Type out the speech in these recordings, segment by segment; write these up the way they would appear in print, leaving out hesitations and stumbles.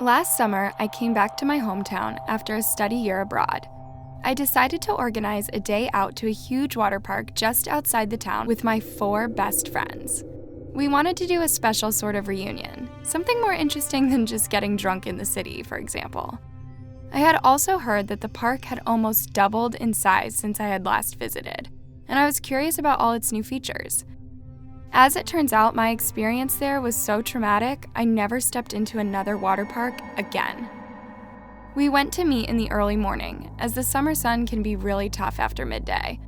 Last summer, I came back to my hometown after a study year abroad. I decided to organize a day out to a huge water park just outside the town with my 4 best friends. We wanted to do a special sort of reunion, something more interesting than just getting drunk in the city, for example. I had also heard that the park had almost doubled in size since I had last visited, and I was curious about all its new features. As it turns out, my experience there was so traumatic, I never stepped into another water park again. We went to meet in the early morning, as the summer sun can be really tough after midday.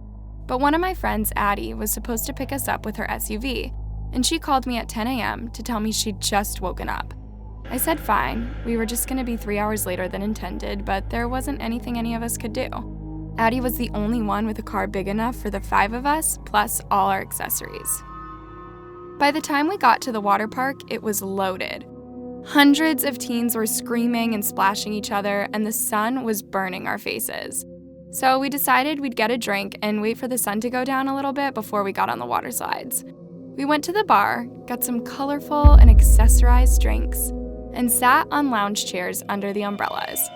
But one of my friends, Addie, was supposed to pick us up with her SUV, and she called me at 10 a.m. to tell me she'd just woken up. I said fine, we were just going to be 3 hours later than intended, but there wasn't anything any of us could do. Addie was the only one with a car big enough for the 5 of us, plus all our accessories. By the time we got to the water park, it was loaded. Hundreds of teens were screaming and splashing each other, and the sun was burning our faces. So we decided we'd get a drink and wait for the sun to go down a little bit before we got on the water slides. We went to the bar, got some colorful and accessorized drinks, and sat on lounge chairs under the umbrellas.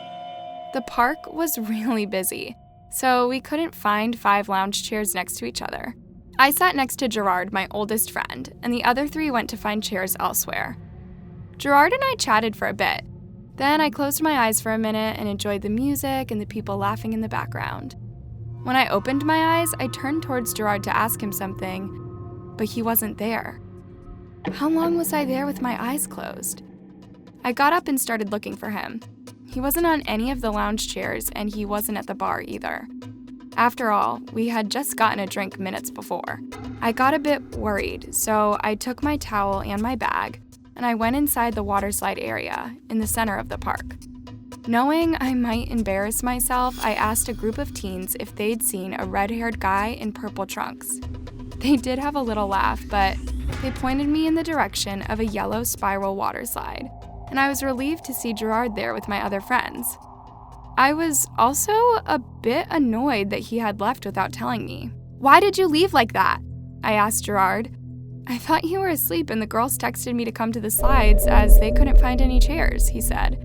The park was really busy, so we couldn't find 5 lounge chairs next to each other. I sat next to Gerard, my oldest friend, and the other 3 went to find chairs elsewhere. Gerard and I chatted for a bit. Then I closed my eyes for a minute and enjoyed the music and the people laughing in the background. When I opened my eyes, I turned towards Gerard to ask him something, but he wasn't there. How long was I there with my eyes closed? I got up and started looking for him. He wasn't on any of the lounge chairs, and he wasn't at the bar either. After all, we had just gotten a drink minutes before. I got a bit worried, so I took my towel and my bag, and I went inside the water slide area in the center of the park. Knowing I might embarrass myself, I asked a group of teens if they'd seen a red-haired guy in purple trunks. They did have a little laugh, but they pointed me in the direction of a yellow spiral water slide, and I was relieved to see Gerard there with my other friends. I was also a bit annoyed that he had left without telling me. "Why did you leave like that?" I asked Gerard. "I thought you were asleep and the girls texted me to come to the slides as they couldn't find any chairs," he said.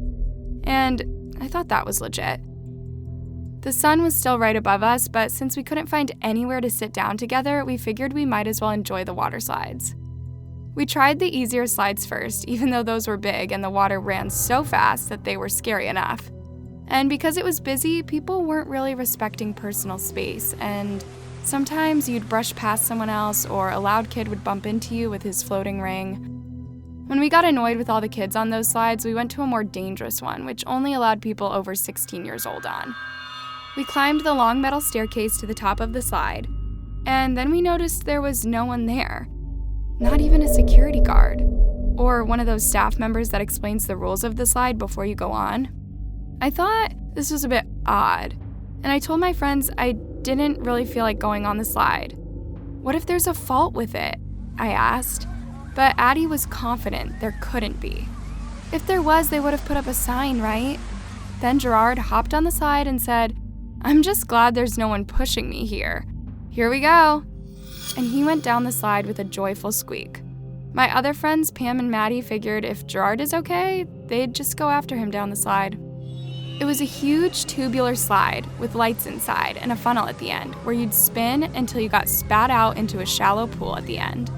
And I thought that was legit. The sun was still right above us, but since we couldn't find anywhere to sit down together, we figured we might as well enjoy the water slides. We tried the easier slides first, even though those were big and the water ran so fast that they were scary enough. And because it was busy, people weren't really respecting personal space, and sometimes you'd brush past someone else or a loud kid would bump into you with his floating ring. When we got annoyed with all the kids on those slides, we went to a more dangerous one, which only allowed people over 16 years old on. We climbed the long metal staircase to the top of the slide, and then we noticed there was no one there. Not even a security guard, or one of those staff members that explains the rules of the slide before you go on. I thought this was a bit odd, and I told my friends I didn't really feel like going on the slide. "What if there's a fault with it?" I asked, but Addie was confident there couldn't be. "If there was, they would have put up a sign, right?" Then Gerard hopped on the slide and said, "I'm just glad there's no one pushing me here. Here we go." And he went down the slide with a joyful squeak. My other friends, Pam and Maddie, figured if Gerard is okay, they'd just go after him down the slide. It was a huge tubular slide with lights inside and a funnel at the end, where you'd spin until you got spat out into a shallow pool at the end.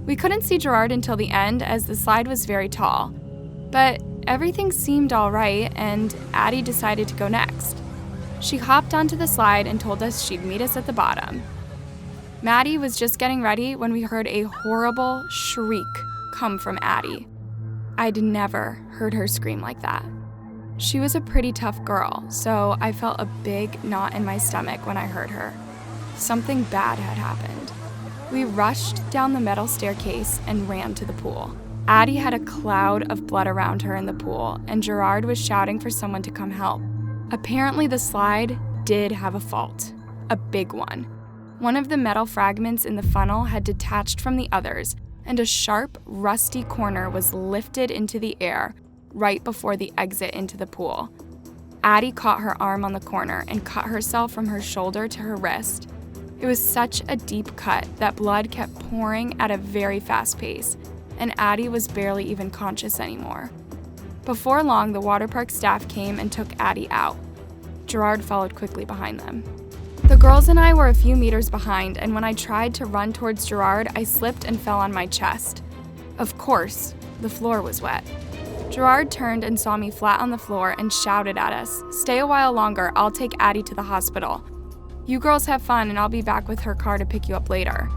We couldn't see Gerard until the end as the slide was very tall, but everything seemed all right, and Addie decided to go next. She hopped onto the slide and told us she'd meet us at the bottom. Maddie was just getting ready when we heard a horrible shriek come from Addie. I'd never heard her scream like that. She was a pretty tough girl, so I felt a big knot in my stomach when I heard her. Something bad had happened. We rushed down the metal staircase and ran to the pool. Addie had a cloud of blood around her in the pool, and Gerard was shouting for someone to come help. Apparently the slide did have a fault, a big one. One of the metal fragments in the funnel had detached from the others, and a sharp, rusty corner was lifted into the air right before the exit into the pool. Addie caught her arm on the corner and cut herself from her shoulder to her wrist. It was such a deep cut that blood kept pouring at a very fast pace, and Addie was barely even conscious anymore. Before long, the water park staff came and took Addie out. Gerard followed quickly behind them. The girls and I were a few meters behind, and when I tried to run towards Gerard, I slipped and fell on my chest. Of course, the floor was wet. Gerard turned and saw me flat on the floor and shouted at us, "Stay a while longer, I'll take Addie to the hospital. You girls have fun and I'll be back with her car to pick you up later."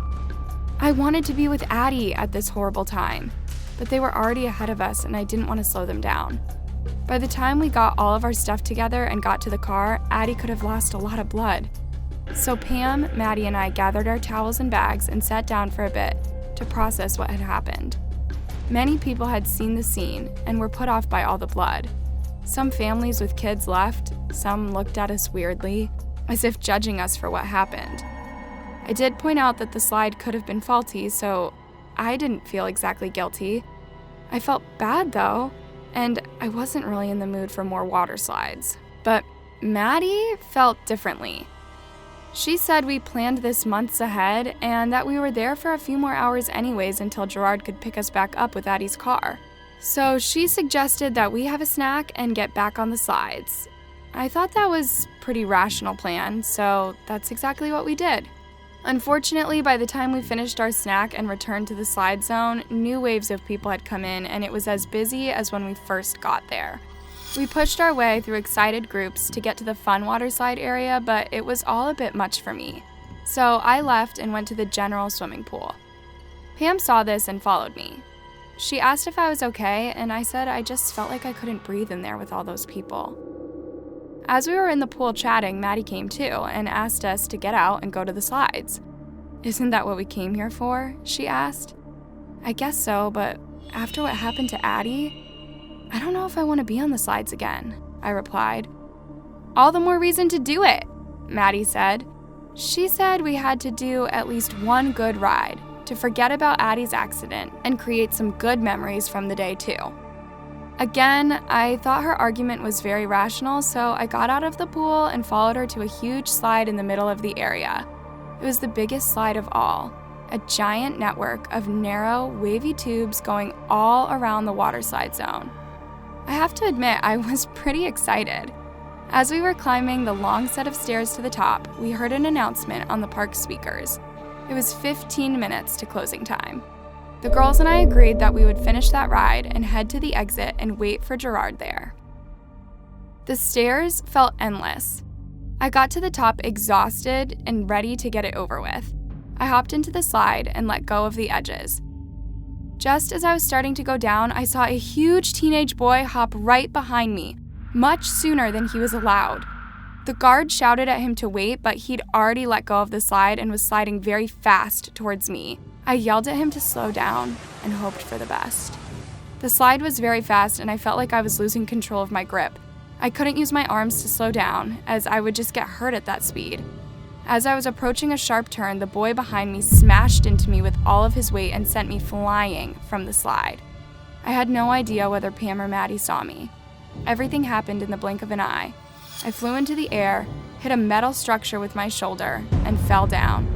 I wanted to be with Addie at this horrible time, but they were already ahead of us and I didn't want to slow them down. By the time we got all of our stuff together and got to the car, Addie could have lost a lot of blood. So Pam, Maddie, and I gathered our towels and bags and sat down for a bit to process what had happened. Many people had seen the scene and were put off by all the blood. Some families with kids left, some looked at us weirdly, as if judging us for what happened. I did point out that the slide could have been faulty, so I didn't feel exactly guilty. I felt bad though, and I wasn't really in the mood for more water slides. But Maddie felt differently. She said we planned this months ahead and that we were there for a few more hours anyways until Gerard could pick us back up with Addie's car. So she suggested that we have a snack and get back on the slides. I thought that was a pretty rational plan, so that's exactly what we did. Unfortunately, by the time we finished our snack and returned to the slide zone, new waves of people had come in and it was as busy as when we first got there. We pushed our way through excited groups to get to the fun water slide area, but it was all a bit much for me. So I left and went to the general swimming pool. Pam saw this and followed me. She asked if I was okay, and I said I just felt like I couldn't breathe in there with all those people. As we were in the pool chatting, Maddie came too and asked us to get out and go to the slides. "Isn't that what we came here for?" she asked. "I guess so, but after what happened to Addie, I don't know if I want to be on the slides again," I replied. "All the more reason to do it," Maddie said. She said we had to do at least one good ride to forget about Addie's accident and create some good memories from the day too. Again, I thought her argument was very rational, so I got out of the pool and followed her to a huge slide in the middle of the area. It was the biggest slide of all, a giant network of narrow, wavy tubes going all around the water slide zone. I have to admit, I was pretty excited. As we were climbing the long set of stairs to the top, we heard an announcement on the park speakers. It was 15 minutes to closing time. The girls and I agreed that we would finish that ride and head to the exit and wait for Gerard there. The stairs felt endless. I got to the top exhausted and ready to get it over with. I hopped into the slide and let go of the edges. Just as I was starting to go down, I saw a huge teenage boy hop right behind me, much sooner than he was allowed. The guard shouted at him to wait, but he'd already let go of the slide and was sliding very fast towards me. I yelled at him to slow down and hoped for the best. The slide was very fast and I felt like I was losing control of my grip. I couldn't use my arms to slow down, as I would just get hurt at that speed. As I was approaching a sharp turn, the boy behind me smashed into me with all of his weight and sent me flying from the slide. I had no idea whether Pam or Maddie saw me. Everything happened in the blink of an eye. I flew into the air, hit a metal structure with my shoulder, and fell down.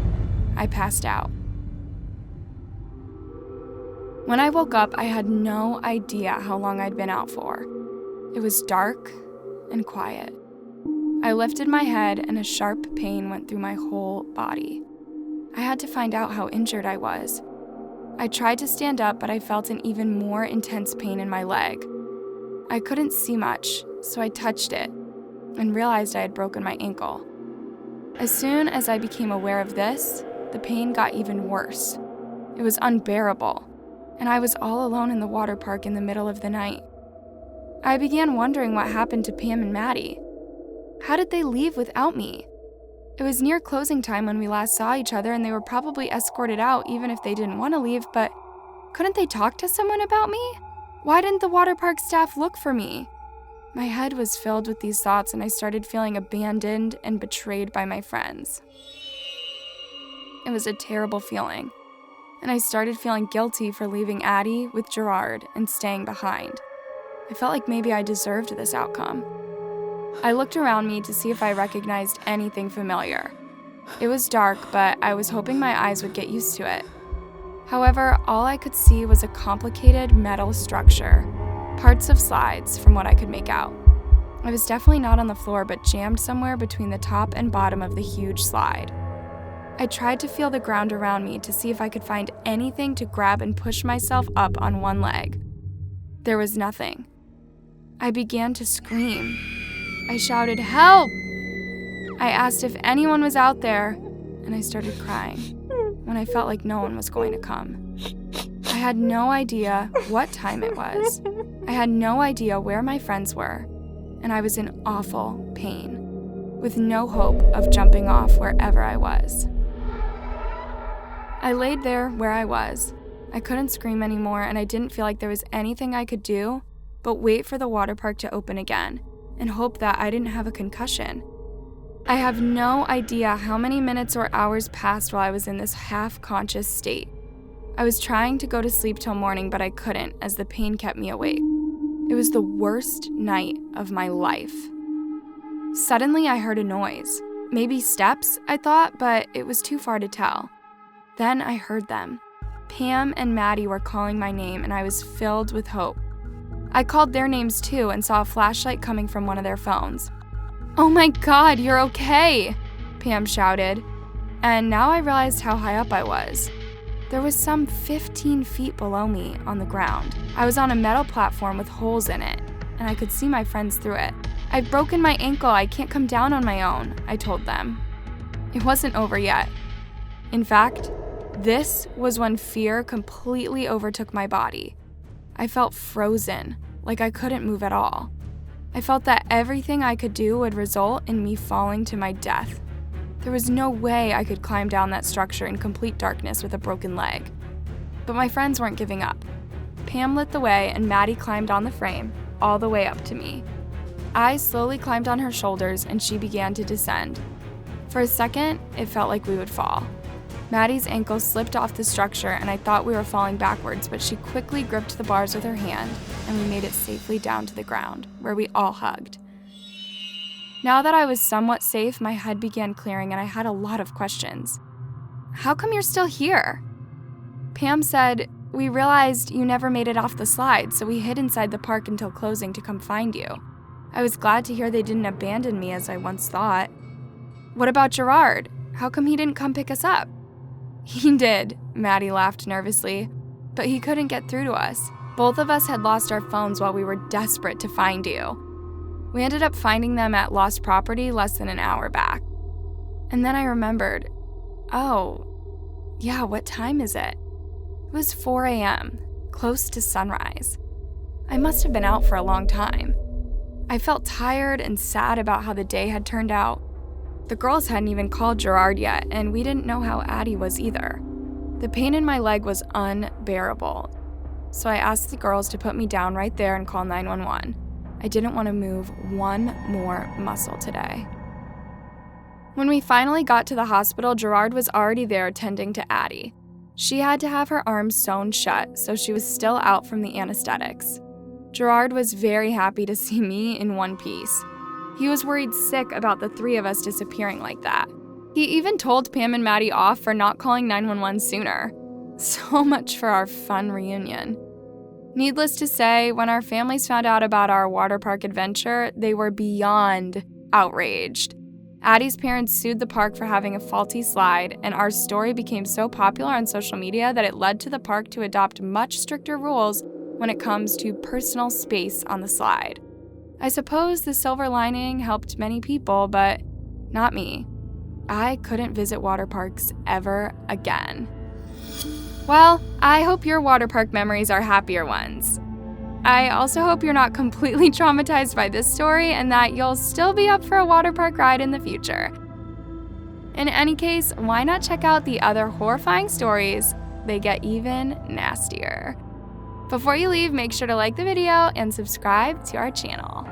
I passed out. When I woke up, I had no idea how long I'd been out for. It was dark and quiet. I lifted my head and a sharp pain went through my whole body. I had to find out how injured I was. I tried to stand up, but I felt an even more intense pain in my leg. I couldn't see much, so I touched it and realized I had broken my ankle. As soon as I became aware of this, the pain got even worse. It was unbearable, and I was all alone in the water park in the middle of the night. I began wondering what happened to Pam and Maddie. How did they leave without me? It was near closing time when we last saw each other, and they were probably escorted out even if they didn't want to leave, but couldn't they talk to someone about me? Why didn't the water park staff look for me? My head was filled with these thoughts, and I started feeling abandoned and betrayed by my friends. It was a terrible feeling, and I started feeling guilty for leaving Addie with Gerard and staying behind. I felt like maybe I deserved this outcome. I looked around me to see if I recognized anything familiar. It was dark, but I was hoping my eyes would get used to it. However, all I could see was a complicated metal structure. Parts of slides, from what I could make out. I was definitely not on the floor, but jammed somewhere between the top and bottom of the huge slide. I tried to feel the ground around me to see if I could find anything to grab and push myself up on one leg. There was nothing. I began to scream. I shouted, "Help!" I asked if anyone was out there, and I started crying when I felt like no one was going to come. I had no idea what time it was. I had no idea where my friends were, and I was in awful pain, with no hope of jumping off wherever I was. I laid there where I was. I couldn't scream anymore, and I didn't feel like there was anything I could do but wait for the water park to open again and hope that I didn't have a concussion. I have no idea how many minutes or hours passed while I was in this half-conscious state. I was trying to go to sleep till morning, but I couldn't as the pain kept me awake. It was the worst night of my life. Suddenly, I heard a noise. Maybe steps, I thought, but it was too far to tell. Then I heard them. Pam and Maddie were calling my name, and I was filled with hope. I called their names too and saw a flashlight coming from one of their phones. "Oh my God, you're okay!" Pam shouted. And now I realized how high up I was. There was some 15 feet below me on the ground. I was on a metal platform with holes in it, and I could see my friends through it. "I've broken my ankle, I can't come down on my own," I told them. It wasn't over yet. In fact, this was when fear completely overtook my body. I felt frozen, like I couldn't move at all. I felt that everything I could do would result in me falling to my death. There was no way I could climb down that structure in complete darkness with a broken leg. But my friends weren't giving up. Pam lit the way, and Maddie climbed on the frame, all the way up to me. I slowly climbed on her shoulders, and she began to descend. For a second, it felt like we would fall. Maddie's ankle slipped off the structure, and I thought we were falling backwards, but she quickly gripped the bars with her hand, and we made it safely down to the ground, where we all hugged. Now that I was somewhat safe, my head began clearing, and I had a lot of questions. "How come you're still here?" Pam said, "We realized you never made it off the slide, so we hid inside the park until closing to come find you." I was glad to hear they didn't abandon me as I once thought. "What about Gerard? How come he didn't come pick us up?" "He did," Maddie laughed nervously, "but he couldn't get through to us. Both of us had lost our phones while we were desperate to find you. We ended up finding them at lost property less than an hour back." And then I remembered, oh, yeah, what time is it? It was 4 a.m., close to sunrise. I must have been out for a long time. I felt tired and sad about how the day had turned out. The girls hadn't even called Gerard yet, and we didn't know how Addie was either. The pain in my leg was unbearable, so I asked the girls to put me down right there and call 911. I didn't want to move one more muscle today. When we finally got to the hospital, Gerard was already there tending to Addie. She had to have her arms sewn shut, so she was still out from the anesthetics. Gerard was very happy to see me in one piece. He was worried sick about the three of us disappearing like that. He even told Pam and Maddie off for not calling 911 sooner. So much for our fun reunion. Needless to say, when our families found out about our water park adventure, they were beyond outraged. Addie's parents sued the park for having a faulty slide, and our story became so popular on social media that it led to the park to adopt much stricter rules when it comes to personal space on the slide. I suppose the silver lining helped many people, but not me. I couldn't visit water parks ever again. Well, I hope your water park memories are happier ones. I also hope you're not completely traumatized by this story and that you'll still be up for a water park ride in the future. In any case, why not check out the other horrifying stories? They get even nastier. Before you leave, make sure to like the video and subscribe to our channel.